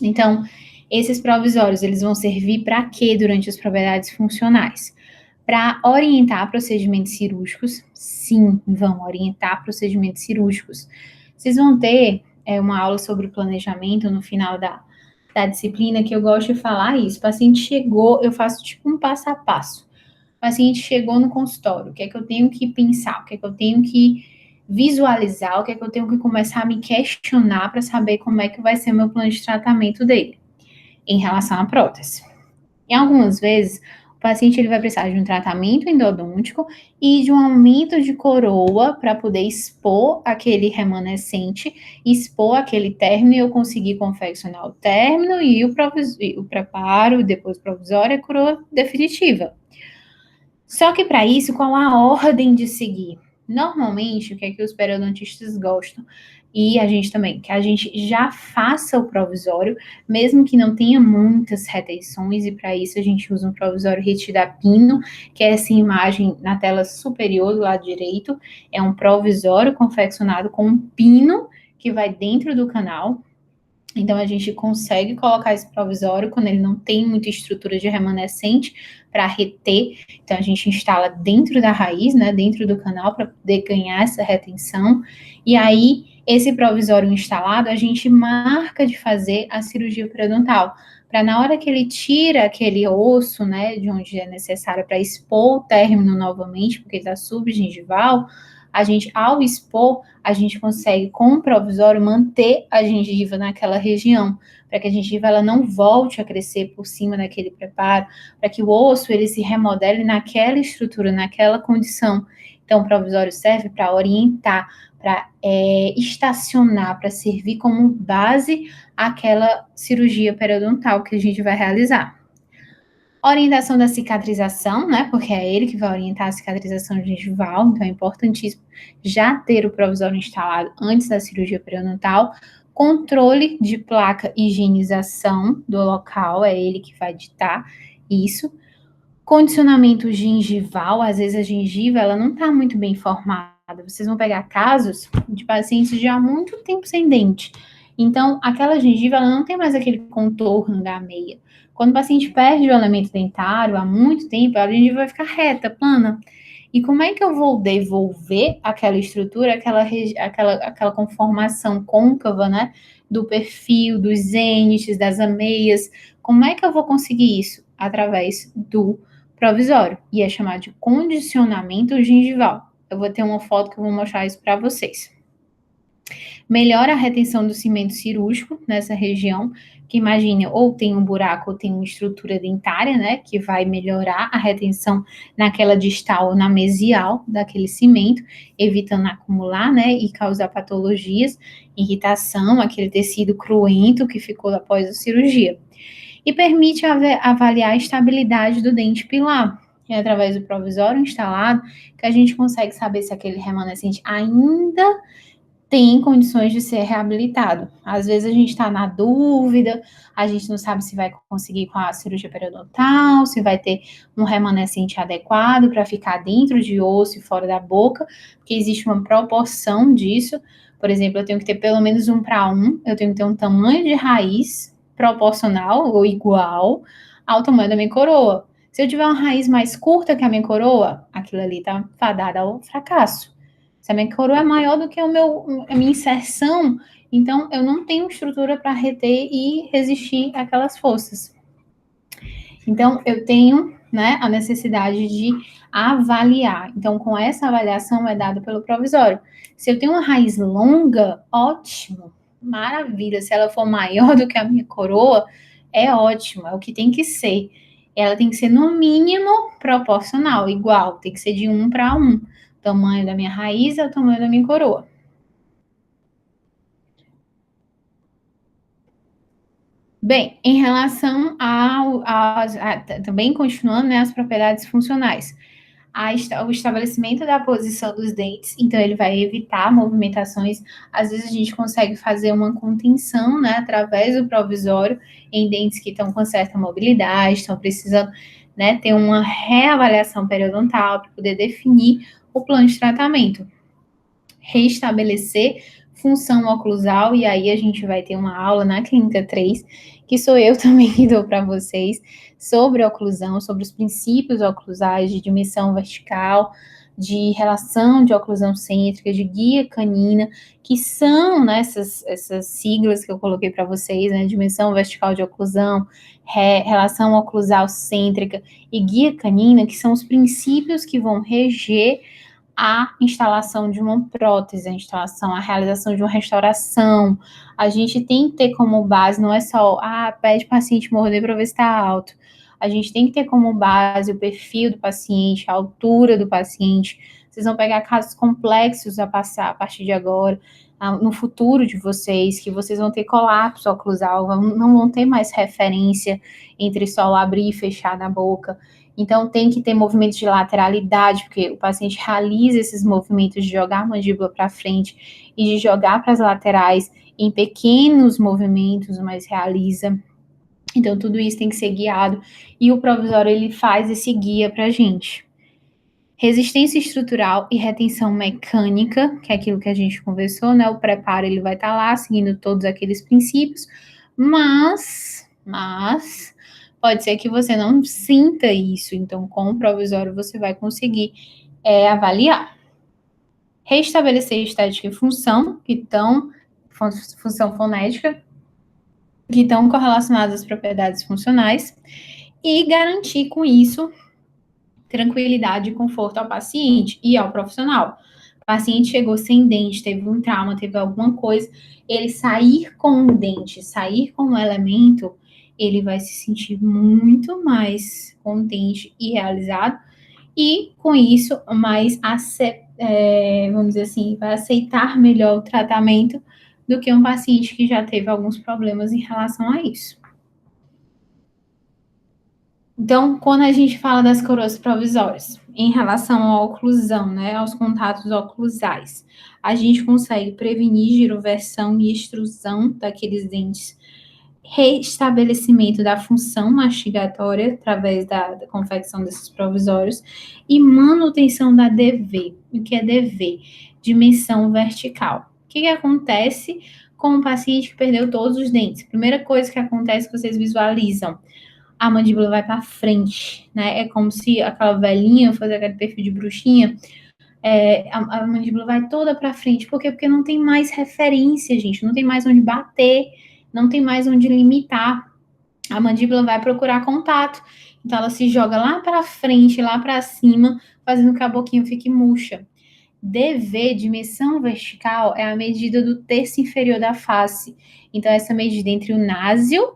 Speaker 1: Então, esses provisórios, eles vão servir para quê durante as propriedades funcionais? Para orientar procedimentos cirúrgicos? Sim, vão orientar procedimentos cirúrgicos. Vocês vão ter uma aula sobre o planejamento no final da disciplina, que eu gosto de falar isso. O paciente chegou, eu faço tipo um passo a passo. O paciente chegou no consultório, o que é que eu tenho que pensar, o que é que eu tenho que visualizar, o que é que eu tenho que começar a me questionar para saber como é que vai ser o meu plano de tratamento dele em relação à prótese. E algumas vezes, o paciente ele vai precisar de um tratamento endodôntico e de um aumento de coroa para poder expor aquele remanescente, expor aquele término e eu conseguir confeccionar o término e o preparo, depois o provisório e a coroa definitiva. Só que para isso, qual a ordem de seguir? Normalmente, o que é que os periodontistas gostam? E a gente também, que a gente já faça o provisório, mesmo que não tenha muitas retenções, e para isso a gente usa um provisório retido a pino, que é essa imagem na tela superior do lado direito, é um provisório confeccionado com um pino que vai dentro do canal. Então, a gente consegue colocar esse provisório quando ele não tem muita estrutura de remanescente para reter. Então, a gente instala dentro da raiz, né, dentro do canal, para poder ganhar essa retenção. E aí, esse provisório instalado, a gente marca de fazer a cirurgia periodontal. Para na hora que ele tira aquele osso, né, de onde é necessário para expor o término novamente, porque ele está subgengival, a gente, ao expor, a gente consegue, com o provisório, manter a gengiva naquela região, para que a gengiva ela não volte a crescer por cima daquele preparo, para que o osso ele se remodele naquela estrutura, naquela condição. Então, o provisório serve para orientar, para estacionar, para servir como base àquela cirurgia periodontal que a gente vai realizar. Orientação da cicatrização, né? Porque é ele que vai orientar a cicatrização gengival, então é importantíssimo já ter o provisório instalado antes da cirurgia periodontal. Controle de placa e higienização do local, é ele que vai ditar isso. Condicionamento gengival, às vezes a gengiva ela não está muito bem formada. Vocês vão pegar casos de pacientes já há muito tempo sem dente. Então, aquela gengiva ela não tem mais aquele contorno da meia. Quando o paciente perde o elemento dentário há muito tempo, a gengiva vai ficar reta, plana. E como é que eu vou devolver aquela estrutura, aquela conformação côncava, né? Do perfil, dos zênites, das ameias. Como é que eu vou conseguir isso? Através do provisório. E é chamado de condicionamento gengival. Eu vou ter uma foto que eu vou mostrar isso para vocês. Melhora a retenção do cimento cirúrgico nessa região, que imagine, ou tem um buraco ou tem uma estrutura dentária, né, que vai melhorar a retenção naquela distal ou na mesial daquele cimento, evitando acumular, né, e causar patologias, irritação, aquele tecido cruento que ficou após a cirurgia. E permite avaliar a estabilidade do dente pilar. É através do provisório instalado que a gente consegue saber se aquele remanescente ainda tem condições de ser reabilitado. Às vezes a gente está na dúvida, a gente não sabe se vai conseguir com a cirurgia periodontal, se vai ter um remanescente adequado para ficar dentro de osso e fora da boca, porque existe uma proporção disso. Por exemplo, eu tenho que ter pelo menos 1:1, eu tenho que ter um tamanho de raiz proporcional ou igual ao tamanho da minha coroa. Se eu tiver uma raiz mais curta que a minha coroa, aquilo ali está fadado ao fracasso. Se a minha coroa é maior do que a minha inserção, então eu não tenho estrutura para reter e resistir àquelas forças. Então, eu tenho, né, a necessidade de avaliar. Então, com essa avaliação é dado pelo provisório. Se eu tenho uma raiz longa, ótimo, maravilha. Se ela for maior do que a minha coroa, é ótimo, é o que tem que ser. Ela tem que ser, no mínimo, proporcional, igual, tem que ser de 1 para 1. O tamanho da minha raiz é o tamanho da minha coroa. Bem, em relação também continuando, né, as propriedades funcionais. O estabelecimento da posição dos dentes, então ele vai evitar movimentações. Às vezes a gente consegue fazer uma contenção, né, através do provisório em dentes que estão com certa mobilidade, estão precisando, né, ter uma reavaliação periodontal para poder definir o plano de tratamento. Restabelecer função oclusal, e aí a gente vai ter uma aula na Clínica 3, que sou eu também que dou para vocês, sobre oclusão, sobre os princípios oclusais de dimensão vertical, de relação de oclusão cêntrica, de guia canina, que são, né, essas siglas que eu coloquei para vocês, né, dimensão vertical de oclusão, relação oclusal cêntrica e guia canina, que são os princípios que vão reger a instalação de uma prótese, a realização de uma restauração. A gente tem que ter como base, não é só, pede o paciente morder para ver se está alto. A gente tem que ter como base o perfil do paciente, a altura do paciente. Vocês vão pegar casos complexos a passar a partir de agora, no futuro de vocês, que vocês vão ter colapso oclusal, não vão ter mais referência entre só abrir e fechar na boca. Então, tem que ter movimentos de lateralidade, porque o paciente realiza esses movimentos de jogar a mandíbula para frente e de jogar para as laterais em pequenos movimentos, mas realiza. Então, tudo isso tem que ser guiado. E o provisório, ele faz esse guia para a gente. Resistência estrutural e retenção mecânica, que é aquilo que a gente conversou, né? O preparo, ele vai estar lá, seguindo todos aqueles princípios, mas pode ser que você não sinta isso, então com o provisório você vai conseguir avaliar. Restabelecer estética e função, função fonética, que estão correlacionadas às propriedades funcionais, e garantir com isso tranquilidade e conforto ao paciente e ao profissional. O paciente chegou sem dente, teve um trauma, teve alguma coisa, ele sair com um dente, sair com um elemento, ele vai se sentir muito mais contente e realizado, e com isso, vamos dizer assim, vai aceitar melhor o tratamento do que um paciente que já teve alguns problemas em relação a isso. Então, quando a gente fala das coroas provisórias, em relação à oclusão, né, aos contatos oclusais, a gente consegue prevenir giroversão e extrusão daqueles dentes, restabelecimento da função mastigatória através da confecção desses provisórios e manutenção da DV. O que é DV? Dimensão vertical. O que acontece com o paciente que perdeu todos os dentes? Primeira coisa que acontece que vocês visualizam, a mandíbula vai para frente, né? É como se aquela velhinha, fazer aquele perfil de bruxinha, a mandíbula vai toda para frente. Por quê? Porque não tem mais referência, gente. Não tem mais onde bater, não tem mais onde limitar. A mandíbula vai procurar contato. Então, ela se joga lá para frente, lá para cima, fazendo com que a boquinha fique murcha. DV, dimensão vertical, é a medida do terço inferior da face. Então, essa medida entre o násio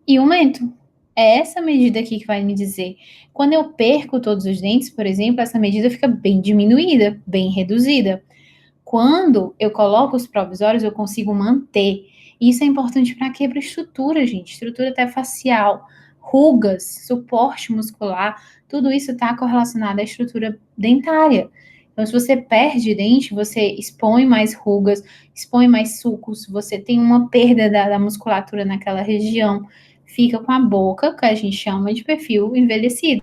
Speaker 1: e o mento. É essa medida aqui que vai me dizer. Quando eu perco todos os dentes, por exemplo, essa medida fica bem diminuída, bem reduzida. Quando eu coloco os provisórios, eu consigo manter. Isso é importante para quê? Para estrutura, gente. Estrutura até facial, rugas, suporte muscular, tudo isso está correlacionado à estrutura dentária. Então, se você perde dente, você expõe mais rugas, expõe mais sulcos, você tem uma perda da musculatura naquela região, fica com a boca, que a gente chama de perfil envelhecido.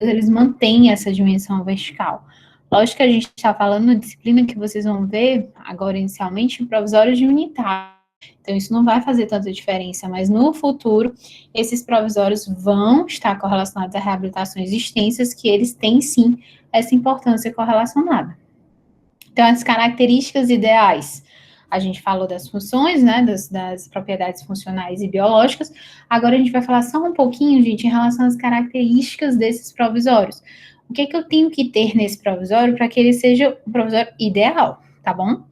Speaker 1: Eles mantêm essa dimensão vertical. Lógico que a gente está falando na disciplina que vocês vão ver agora inicialmente, provisórios de unitário. Então, isso não vai fazer tanta diferença, mas no futuro, esses provisórios vão estar correlacionados a reabilitações extensas, que eles têm sim essa importância correlacionada. Então, as características ideais. A gente falou das funções, né, das propriedades funcionais e biológicas. Agora a gente vai falar só um pouquinho, gente, em relação às características desses provisórios. O que é que eu tenho que ter nesse provisório para que ele seja o provisório ideal, tá bom?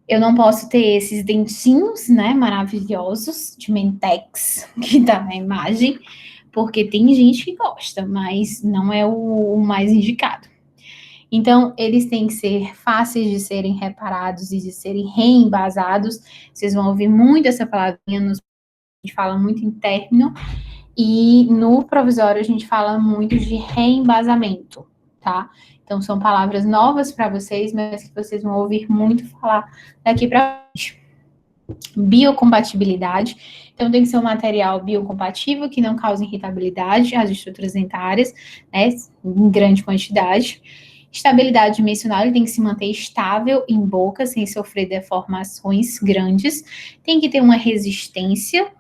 Speaker 1: Eu não posso ter esses dentinhos, né, maravilhosos de Mentex, que tá na imagem, porque tem gente que gosta, mas não é o mais indicado. Então, eles têm que ser fáceis de serem reparados e de serem reembasados. Vocês vão ouvir muito essa palavrinha, a gente fala muito em término, e no provisório a gente fala muito de reembasamento, tá? Então, são palavras novas para vocês, mas que vocês vão ouvir muito falar daqui para frente. Biocompatibilidade. Então, tem que ser um material biocompatível, que não cause irritabilidade às estruturas dentárias, né, em grande quantidade. Estabilidade dimensional, ele tem que se manter estável em boca, sem sofrer deformações grandes. Tem que ter uma resistência.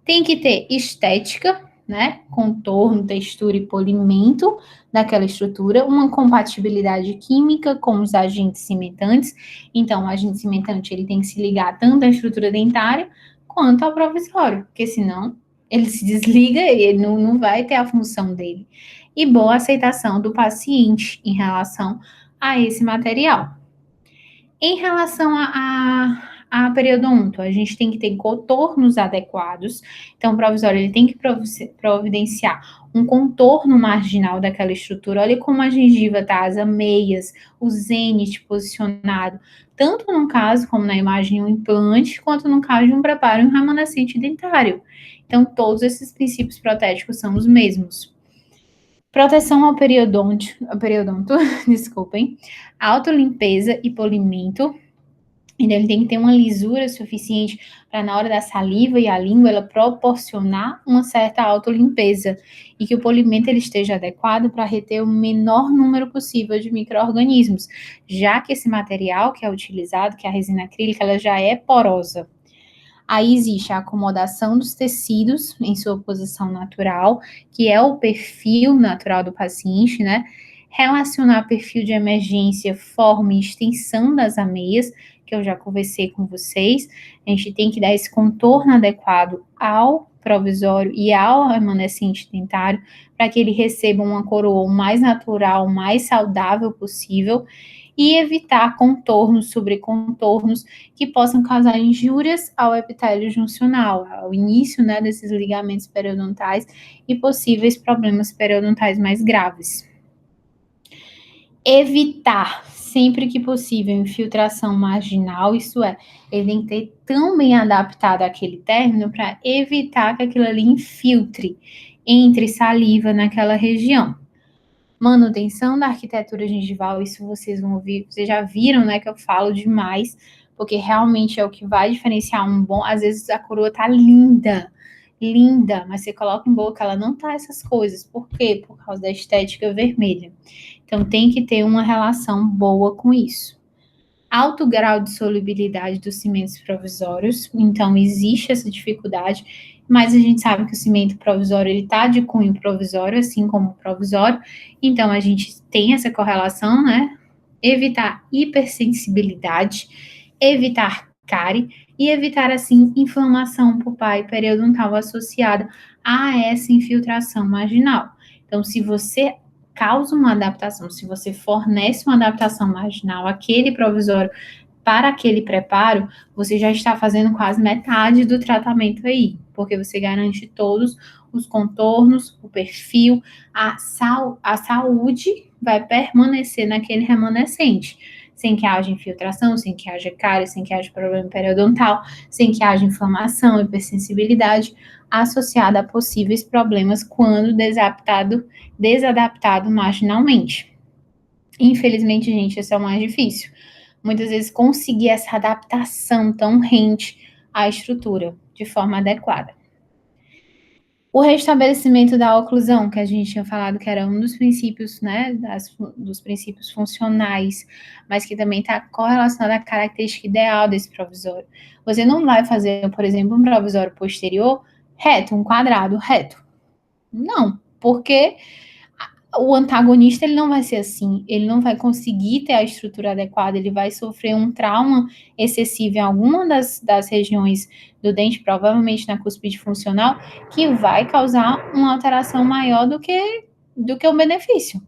Speaker 1: Tem que ter estética, né? Contorno, textura e polimento daquela estrutura, uma compatibilidade química com os agentes cimentantes. Então, o agente cimentante ele tem que se ligar tanto à estrutura dentária quanto ao provisório, porque senão ele se desliga e ele não vai ter a função dele. E boa aceitação do paciente em relação a esse material. Em relação a periodonto, a gente tem que ter contornos adequados. Então, o provisório ele tem que providenciar um contorno marginal daquela estrutura. Olha como a gengiva está, as ameias, o zênite posicionado, tanto no caso, como na imagem, um implante, quanto no caso de um preparo e um remanescente dentário. Então, todos esses princípios protéticos são os mesmos. Proteção ao periodonto, desculpem, autolimpeza e polimento. Então, ele tem que ter uma lisura suficiente para, na hora da saliva e a língua, ela proporcionar uma certa autolimpeza e que o polimento ele esteja adequado para reter o menor número possível de micro-organismos, já que esse material que é utilizado, que é a resina acrílica, ela já é porosa. Aí existe a acomodação dos tecidos em sua posição natural, que é o perfil natural do paciente, né? Relacionar perfil de emergência, forma e extensão das ameias, que eu já conversei com vocês. A gente tem que dar esse contorno adequado ao provisório e ao remanescente dentário, para que ele receba uma coroa o mais natural, o mais saudável possível, e evitar contornos sobre contornos que possam causar injúrias ao epitélio juncional, ao início, né, desses ligamentos periodontais e possíveis problemas periodontais mais graves. Evitar, sempre que possível, infiltração marginal, isso é, ele tem que ter tão bem adaptado aquele término para evitar que aquilo ali infiltre, entre saliva naquela região. Manutenção da arquitetura gengival, isso vocês vão ouvir, vocês já viram, né, que eu falo demais, porque realmente é o que vai diferenciar um bom, às vezes a coroa tá linda, linda, mas você coloca em boca, ela não tá essas coisas, por quê? Por causa da estética vermelha. Então tem que ter uma relação boa com isso. Alto grau de solubilidade dos cimentos provisórios, então existe essa dificuldade, mas a gente sabe que o cimento provisório, ele tá de cunho provisório, assim como o provisório, então a gente tem essa correlação, né? Evitar hipersensibilidade, evitar cárie e evitar, assim, inflamação pulpar e periodontal associada a essa infiltração marginal. Então, se você causa uma adaptação, se você fornece uma adaptação marginal àquele provisório para aquele preparo, você já está fazendo quase metade do tratamento aí, porque você garante todos os contornos, o perfil, a saúde vai permanecer naquele remanescente, sem que haja infiltração, sem que haja cárie, sem que haja problema periodontal, sem que haja inflamação, hipersensibilidade, associada a possíveis problemas quando desadaptado marginalmente. Infelizmente, gente, esse é o mais difícil. Muitas vezes conseguir essa adaptação tão rente à estrutura de forma adequada. O restabelecimento da oclusão, que a gente tinha falado que era um dos princípios, né, dos princípios funcionais, mas que também está correlacionado à característica ideal desse provisório. Você não vai fazer, por exemplo, um provisório posterior reto, um quadrado reto. Não, porque o antagonista, ele não vai ser assim, ele não vai conseguir ter a estrutura adequada, ele vai sofrer um trauma excessivo em alguma das regiões do dente, provavelmente na cúspide funcional, que vai causar uma alteração maior do que o benefício.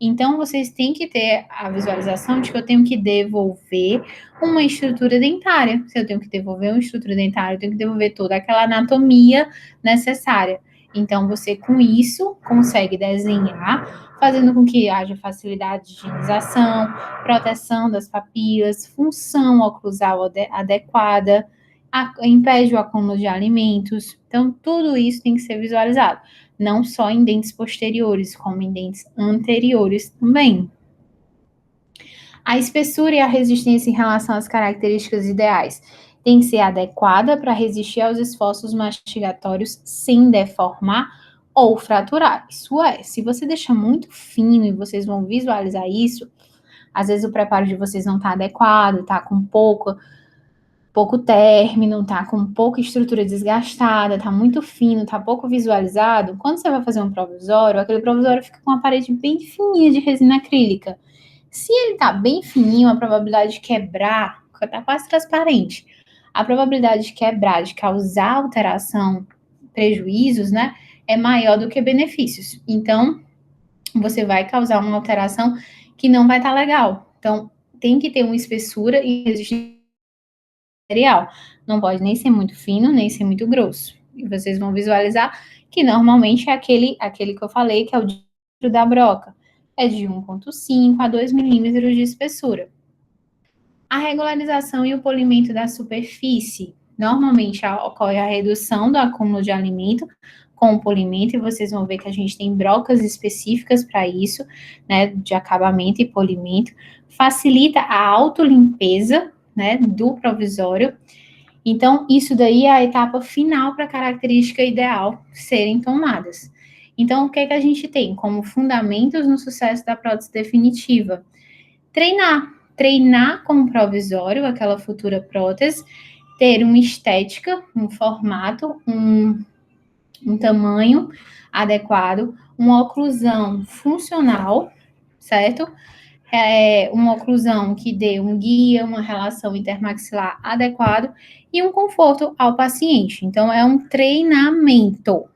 Speaker 1: Então, vocês têm que ter a visualização de que eu tenho que devolver uma estrutura dentária. Se eu tenho que devolver uma estrutura dentária, eu tenho que devolver toda aquela anatomia necessária. Então, você com isso consegue desenhar, fazendo com que haja facilidade de higienização, proteção das papilas, função oclusal adequada, impede o acúmulo de alimentos. Então, tudo isso tem que ser visualizado, não só em dentes posteriores, como em dentes anteriores também. A espessura e a resistência em relação às características ideais tem que ser adequada para resistir aos esforços mastigatórios sem deformar ou fraturar. Isso é, se você deixa muito fino e vocês vão visualizar isso, às vezes o preparo de vocês não está adequado, está com pouco término, tá com pouca estrutura desgastada, tá muito fino, tá pouco visualizado. Quando você vai fazer um provisório, aquele provisório fica com uma parede bem fininha de resina acrílica. Se ele tá bem fininho, a probabilidade de quebrar, tá quase transparente. A probabilidade de quebrar, de causar alteração, prejuízos, né, é maior do que benefícios. Então, você vai causar uma alteração que não vai estar legal. Então, tem que ter uma espessura e resistência material. Não pode nem ser muito fino, nem ser muito grosso. E vocês vão visualizar que normalmente é aquele que eu falei, que é o diâmetro da broca. É de 1,5 a 2 milímetros de espessura. A regularização e o polimento da superfície. Normalmente ocorre a redução do acúmulo de alimento com o polimento, e vocês vão ver que a gente tem brocas específicas para isso, né, de acabamento e polimento. Facilita a autolimpeza, né, do provisório. Então, isso daí é a etapa final para a característica ideal serem tomadas. Então, o que a gente tem como fundamentos no sucesso da prótese definitiva? Treinar com o provisório, aquela futura prótese, ter uma estética, um formato, um tamanho adequado, uma oclusão funcional, certo? Uma oclusão que dê um guia, uma relação intermaxilar adequado e um conforto ao paciente. Então, é um treinamento,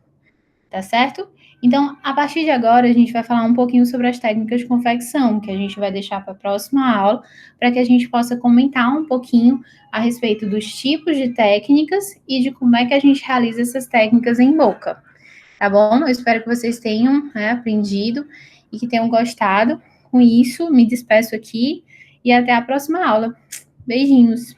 Speaker 1: tá certo? Então, a partir de agora, a gente vai falar um pouquinho sobre as técnicas de confecção, que a gente vai deixar para a próxima aula, para que a gente possa comentar um pouquinho a respeito dos tipos de técnicas e de como é que a gente realiza essas técnicas em boca. Tá bom? Eu espero que vocês tenham, né, aprendido e que tenham gostado. Com isso, me despeço aqui e até a próxima aula. Beijinhos!